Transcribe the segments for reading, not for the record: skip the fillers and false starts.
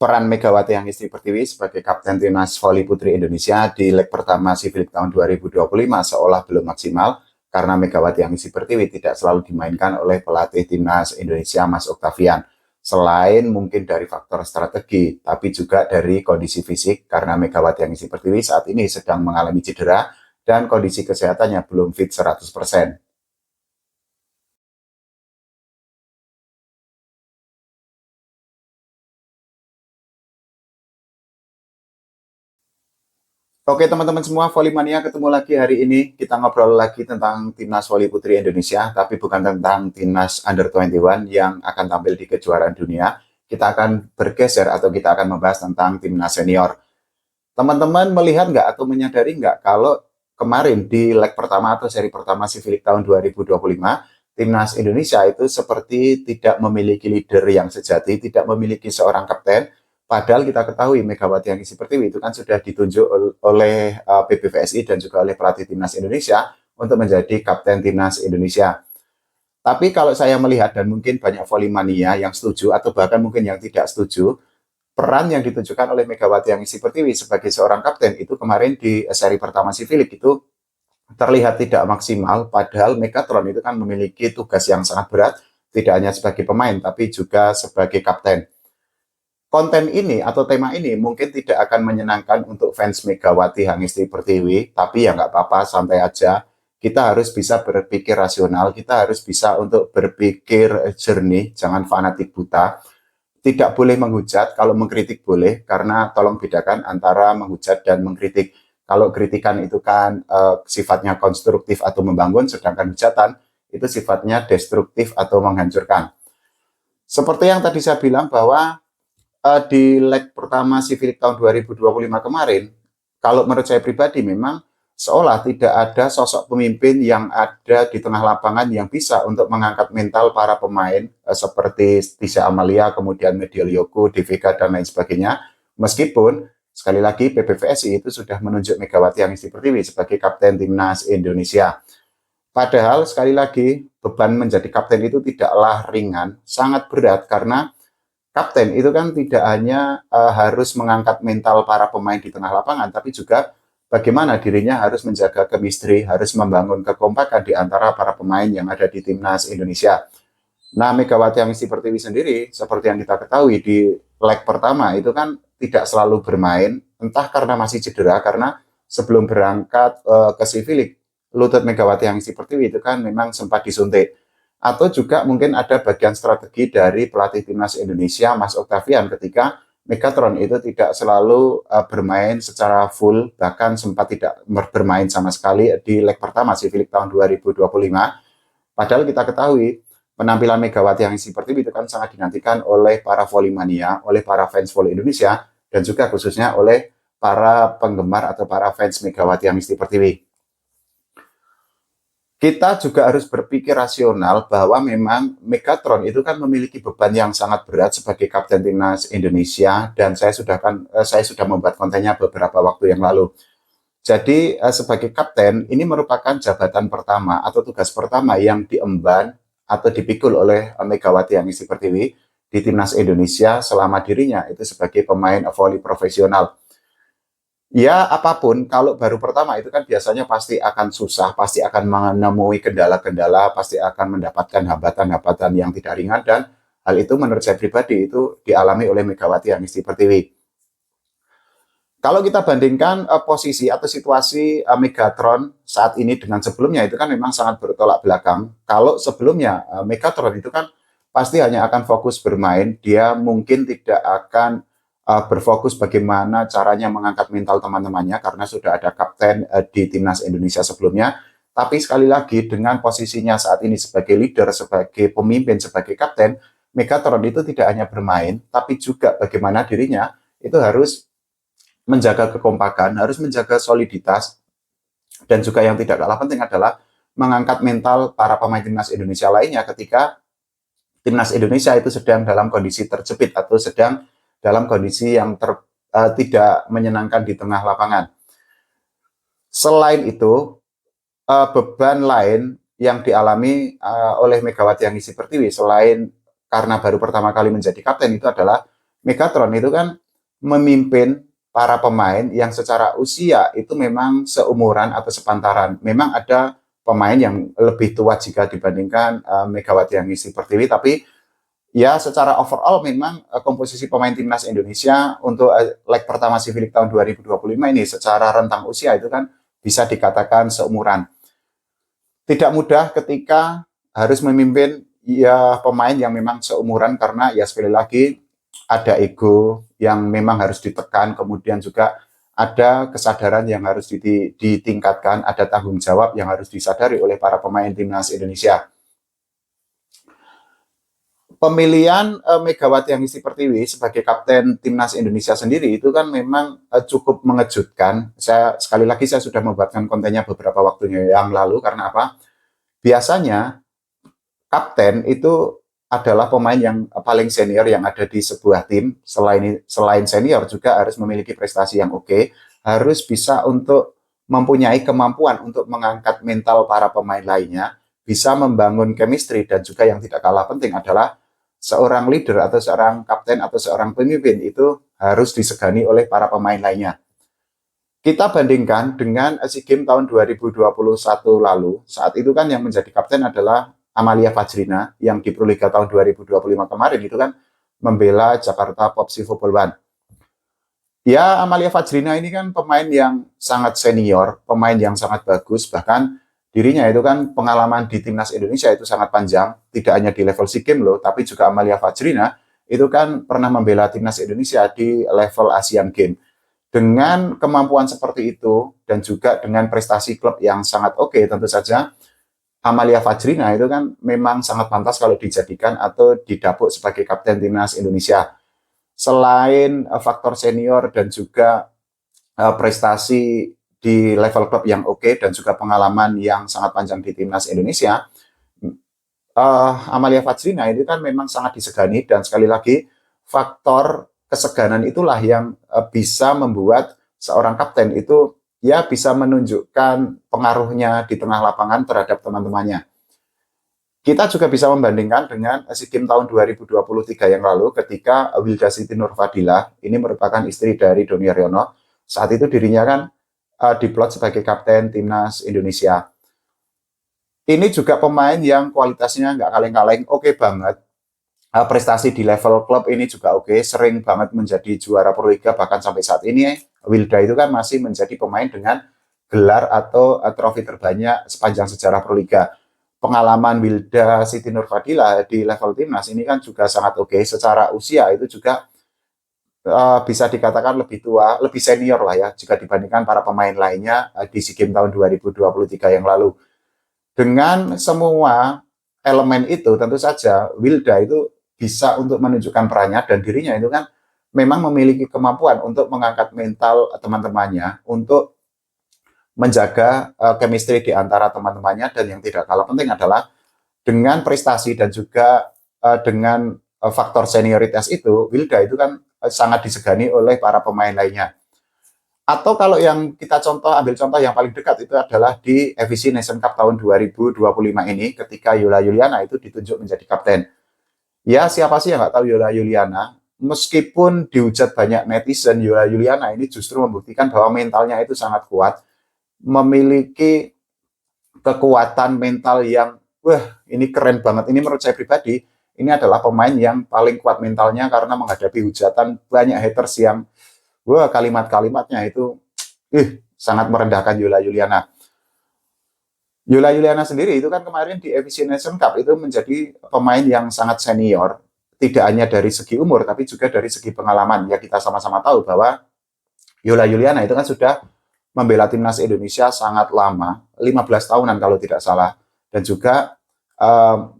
peran Megawati Hangistri Pertiwi sebagai Kapten Timnas Voli Putri Indonesia di leg pertama SEA Games tahun 2025 seolah belum maksimal karena Megawati Hangistri Pertiwi tidak selalu dimainkan oleh pelatih Timnas Indonesia Mas Octavian. Selain mungkin dari faktor strategi, tapi juga dari kondisi fisik karena Megawati Hangistri Pertiwi saat ini sedang mengalami cedera dan kondisi kesehatannya belum fit 100%. Oke teman-teman semua, Volley Mania ketemu lagi hari ini. Kita ngobrol lagi tentang Timnas Voli Putri Indonesia, tapi bukan tentang Timnas Under 21 yang akan tampil di kejuaraan dunia. Kita akan bergeser atau kita akan membahas tentang Timnas Senior. Teman-teman melihat nggak atau menyadari nggak kalau kemarin di leg pertama atau seri pertama SEA Games tahun 2025, Timnas Indonesia itu seperti tidak memiliki leader yang sejati, tidak memiliki seorang kapten. Padahal kita ketahui Megawati Hangistri Pertiwi itu kan sudah ditunjuk oleh PBVSI dan juga oleh pelatih Timnas Indonesia untuk menjadi Kapten Timnas Indonesia. Tapi kalau saya melihat dan mungkin banyak volley-mania yang setuju atau bahkan mungkin yang tidak setuju, peran yang ditunjukkan oleh Megawati Hangistri Pertiwi sebagai seorang kapten itu kemarin di seri pertama SEA Games itu terlihat tidak maksimal, padahal Megatron itu kan memiliki tugas yang sangat berat, tidak hanya sebagai pemain tapi juga sebagai kapten. Konten ini atau tema ini mungkin tidak akan menyenangkan untuk fans Megawati Hangistri Pertiwi, tapi ya nggak apa-apa, santai aja. Kita harus bisa berpikir rasional, kita harus bisa untuk berpikir jernih, jangan fanatik buta. Tidak boleh menghujat, kalau mengkritik boleh, karena tolong bedakan antara menghujat dan mengkritik. Kalau kritikan itu kan sifatnya konstruktif atau membangun, sedangkan hujatan itu sifatnya destruktif atau menghancurkan. Seperti yang tadi saya bilang bahwa di leg pertama SEA Games tahun 2025 kemarin, kalau menurut saya pribadi memang seolah tidak ada sosok pemimpin yang ada di tengah lapangan yang bisa untuk mengangkat mental para pemain seperti Tisha Amalia, kemudian Medial Yoku, Devika, dan lain sebagainya. Meskipun sekali lagi PBVSI itu sudah menunjuk Megawati Hangistri Pertiwi sebagai Kapten Timnas Indonesia. Padahal sekali lagi beban menjadi kapten itu tidaklah ringan, sangat berat karena kapten itu kan tidak hanya harus mengangkat mental para pemain di tengah lapangan, tapi juga bagaimana dirinya harus menjaga chemistry, harus membangun kekompakan di antara para pemain yang ada di Timnas Indonesia. Nah, Megawati Hangistri Pertiwi sendiri, seperti yang kita ketahui di leg pertama itu kan tidak selalu bermain, entah karena masih cedera, karena sebelum berangkat ke SEA Games, lutut Megawati Hangistri Pertiwi itu kan memang sempat disuntik. Atau juga mungkin ada bagian strategi dari pelatih Timnas Indonesia, Mas Octavian, ketika Megatron itu tidak selalu bermain secara full, bahkan sempat tidak bermain sama sekali di leg pertama SEA Games tahun 2025. Padahal kita ketahui penampilan Megawati Hangistri Pertiwi itu kan sangat dinantikan oleh para volley-mania, oleh para fans volley Indonesia, dan juga khususnya oleh para penggemar atau para fans Megawati Hangistri Pertiwi. Kita juga harus berpikir rasional bahwa memang Megatron itu kan memiliki beban yang sangat berat sebagai Kapten Timnas Indonesia, dan saya sudah membuat kontennya beberapa waktu yang lalu. Jadi sebagai kapten ini merupakan jabatan pertama atau tugas pertama yang diemban atau dipikul oleh Megawati Hangistri Pertiwi di Timnas Indonesia selama dirinya itu sebagai pemain voli profesional. Ya, apapun, kalau baru pertama itu kan biasanya pasti akan susah, pasti akan menemui kendala-kendala, pasti akan mendapatkan hambatan-hambatan yang tidak ringan, dan hal itu menurut saya pribadi itu dialami oleh Megawati Hangistri Pertiwi. Kalau kita bandingkan posisi atau situasi Megatron saat ini dengan sebelumnya itu kan memang sangat bertolak belakang. Kalau sebelumnya Megatron itu kan pasti hanya akan fokus bermain, dia mungkin tidak akan berfokus bagaimana caranya mengangkat mental teman-temannya karena sudah ada kapten di Timnas Indonesia sebelumnya. Tapi sekali lagi dengan posisinya saat ini sebagai leader, sebagai pemimpin, sebagai kapten, Megatron itu tidak hanya bermain, tapi juga bagaimana dirinya itu harus menjaga kekompakan, harus menjaga soliditas, dan juga yang tidak kalah penting adalah mengangkat mental para pemain Timnas Indonesia lainnya ketika Timnas Indonesia itu sedang dalam kondisi terjepit atau sedang dalam kondisi yang tidak menyenangkan di tengah lapangan. Selain itu, beban lain yang dialami oleh Megawati Hangistri Pertiwi selain karena baru pertama kali menjadi kapten itu adalah Megatron itu kan memimpin para pemain yang secara usia itu memang seumuran atau sepantaran. Memang ada pemain yang lebih tua jika dibandingkan Megawati Anisti Pertiwi, tapi ya secara overall memang komposisi pemain timnas Indonesia untuk leg pertama Civic tahun 2025 ini secara rentang usia itu kan bisa dikatakan seumuran. Tidak mudah ketika harus memimpin ya pemain yang memang seumuran karena ya sekali lagi ada ego yang memang harus ditekan, kemudian juga ada kesadaran yang harus ditingkatkan, ada tanggung jawab yang harus disadari oleh para pemain timnas Indonesia. Pemilihan Megawati Anisti Pertiwi sebagai kapten timnas Indonesia sendiri itu kan memang cukup mengejutkan. Sekali lagi saya sudah membuatkan kontennya beberapa waktu yang lalu karena apa? Biasanya kapten itu adalah pemain yang paling senior yang ada di sebuah tim. Selain senior juga harus memiliki prestasi yang oke, harus bisa untuk mempunyai kemampuan untuk mengangkat mental para pemain lainnya, bisa membangun chemistry, dan juga yang tidak kalah penting adalah seorang leader atau seorang kapten atau seorang pemimpin itu harus disegani oleh para pemain lainnya. Kita bandingkan dengan SEA Games tahun 2021 lalu, saat itu kan yang menjadi kapten adalah Amalia Fajrina yang di Proliga tahun 2025 kemarin itu kan membela Jakarta Popsi Football One. Ya, Amalia Fajrina ini kan pemain yang sangat senior, pemain yang sangat bagus, bahkan dirinya itu kan pengalaman di timnas Indonesia itu sangat panjang, tidak hanya di level SEA Games loh, tapi juga Amalia Fajrina itu kan pernah membela timnas Indonesia di level Asian Games. Dengan kemampuan seperti itu dan juga dengan prestasi klub yang sangat oke, tentu saja Amalia Fajrina itu kan memang sangat pantas kalau dijadikan atau didapuk sebagai kapten timnas Indonesia. Selain faktor senior dan juga prestasi di level klub yang oke dan juga pengalaman yang sangat panjang di timnas Indonesia, Amalia Fajrina ini kan memang sangat disegani, dan sekali lagi faktor keseganan itulah yang bisa membuat seorang kapten itu ya bisa menunjukkan pengaruhnya di tengah lapangan terhadap teman-temannya. Kita juga bisa membandingkan dengan SEA Games tahun 2023 yang lalu ketika Wilda Siti Nurfadila, ini merupakan istri dari Doni Haryono, saat itu dirinya kan diplot sebagai kapten timnas Indonesia. Ini juga pemain yang kualitasnya nggak kaleng-kaleng, oke banget. Prestasi di level klub ini juga oke, sering banget menjadi juara Proliga, bahkan sampai saat ini Wilda itu kan masih menjadi pemain dengan gelar atau trofi terbanyak sepanjang sejarah Proliga. Pengalaman Wilda Siti Nurfadila di level timnas ini kan juga sangat oke. Secara usia itu juga bisa dikatakan lebih tua, lebih senior lah ya jika dibandingkan para pemain lainnya di SEA Games tahun 2023 yang lalu. Dengan semua elemen itu tentu saja Wilda itu bisa untuk menunjukkan perannya, dan dirinya itu kan memang memiliki kemampuan untuk mengangkat mental teman-temannya, untuk menjaga chemistry di antara teman-temannya, dan yang tidak kalah penting adalah dengan prestasi dan juga dengan faktor senioritas itu, Wilda itu kan sangat disegani oleh para pemain lainnya. Atau kalau yang kita ambil contoh yang paling dekat itu adalah di FIC Nation Cup tahun 2025 ini ketika Yola Juliana itu ditunjuk menjadi kapten. Ya, siapa sih yang nggak tahu Yola Juliana? Meskipun dihujat banyak netizen, Yola Juliana ini justru membuktikan bahwa mentalnya itu sangat kuat, memiliki kekuatan mental yang ini keren banget. Ini menurut saya pribadi, ini adalah pemain yang paling kuat mentalnya karena menghadapi hujatan banyak haters yang kalimat-kalimatnya itu sangat merendahkan Yola Juliana. Yola Juliana sendiri itu kan kemarin di FIC Nation Cup itu menjadi pemain yang sangat senior, tidak hanya dari segi umur tapi juga dari segi pengalaman. Ya, kita sama-sama tahu bahwa Yola Juliana itu kan sudah membela timnas Indonesia sangat lama, 15 tahunan kalau tidak salah, dan juga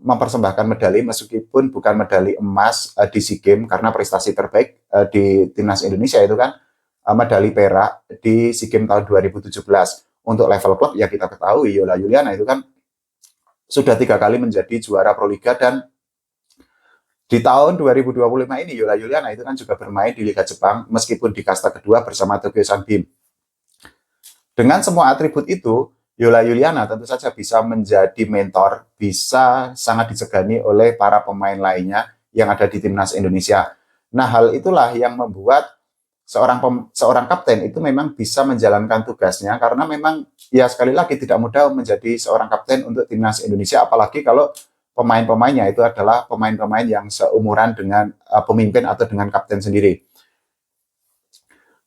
mempersembahkan medali meskipun bukan medali emas di SEA Games karena prestasi terbaik di timnas Indonesia itu kan medali perak di SEA Games tahun 2017. Untuk level klub ya kita ketahui Yola Juliana itu kan sudah 3 kali menjadi juara Proliga, dan di tahun 2025 ini Yola Juliana itu kan juga bermain di Liga Jepang meskipun di kasta kedua bersama Tokyo Sunbeam. Dengan semua atribut itu, Yola Juliana tentu saja bisa menjadi mentor, bisa sangat disegani oleh para pemain lainnya yang ada di timnas Indonesia. Nah, hal itulah yang membuat seorang kapten itu memang bisa menjalankan tugasnya, karena memang ya sekali lagi tidak mudah menjadi seorang kapten untuk timnas Indonesia, apalagi kalau pemain-pemainnya itu adalah pemain-pemain yang seumuran dengan pemimpin atau dengan kapten sendiri.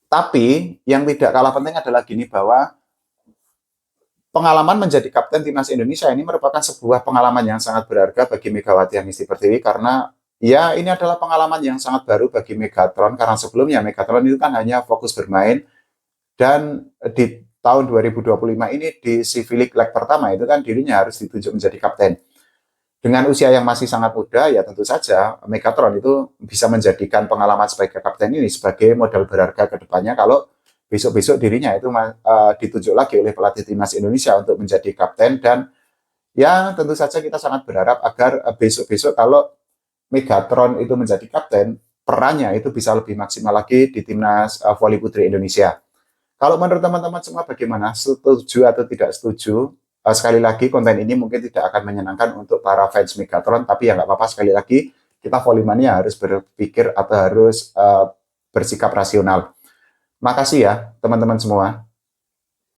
Tapi yang tidak kalah penting adalah gini, bahwa pengalaman menjadi kapten timnas Indonesia ini merupakan sebuah pengalaman yang sangat berharga bagi Megawati Anisti Pertiwi, karena ya ini adalah pengalaman yang sangat baru bagi Megatron, karena sebelumnya Megatron itu kan hanya fokus bermain, dan di tahun 2025 ini di Civic leg pertama itu kan dirinya harus ditunjuk menjadi kapten. Dengan usia yang masih sangat muda, ya tentu saja Megatron itu bisa menjadikan pengalaman sebagai kapten ini sebagai modal berharga ke depannya, kalau besok-besok dirinya itu ditunjuk lagi oleh pelatih timnas Indonesia untuk menjadi kapten. Dan ya tentu saja kita sangat berharap agar besok-besok kalau Megatron itu menjadi kapten, perannya itu bisa lebih maksimal lagi di timnas voli putri Indonesia. Kalau menurut teman-teman semua bagaimana? Setuju atau tidak setuju? Sekali lagi, konten ini mungkin tidak akan menyenangkan untuk para fans Megatron, tapi ya nggak apa-apa, sekali lagi, kita Volley-mania harus berpikir atau harus bersikap rasional. Makasih ya, teman-teman semua.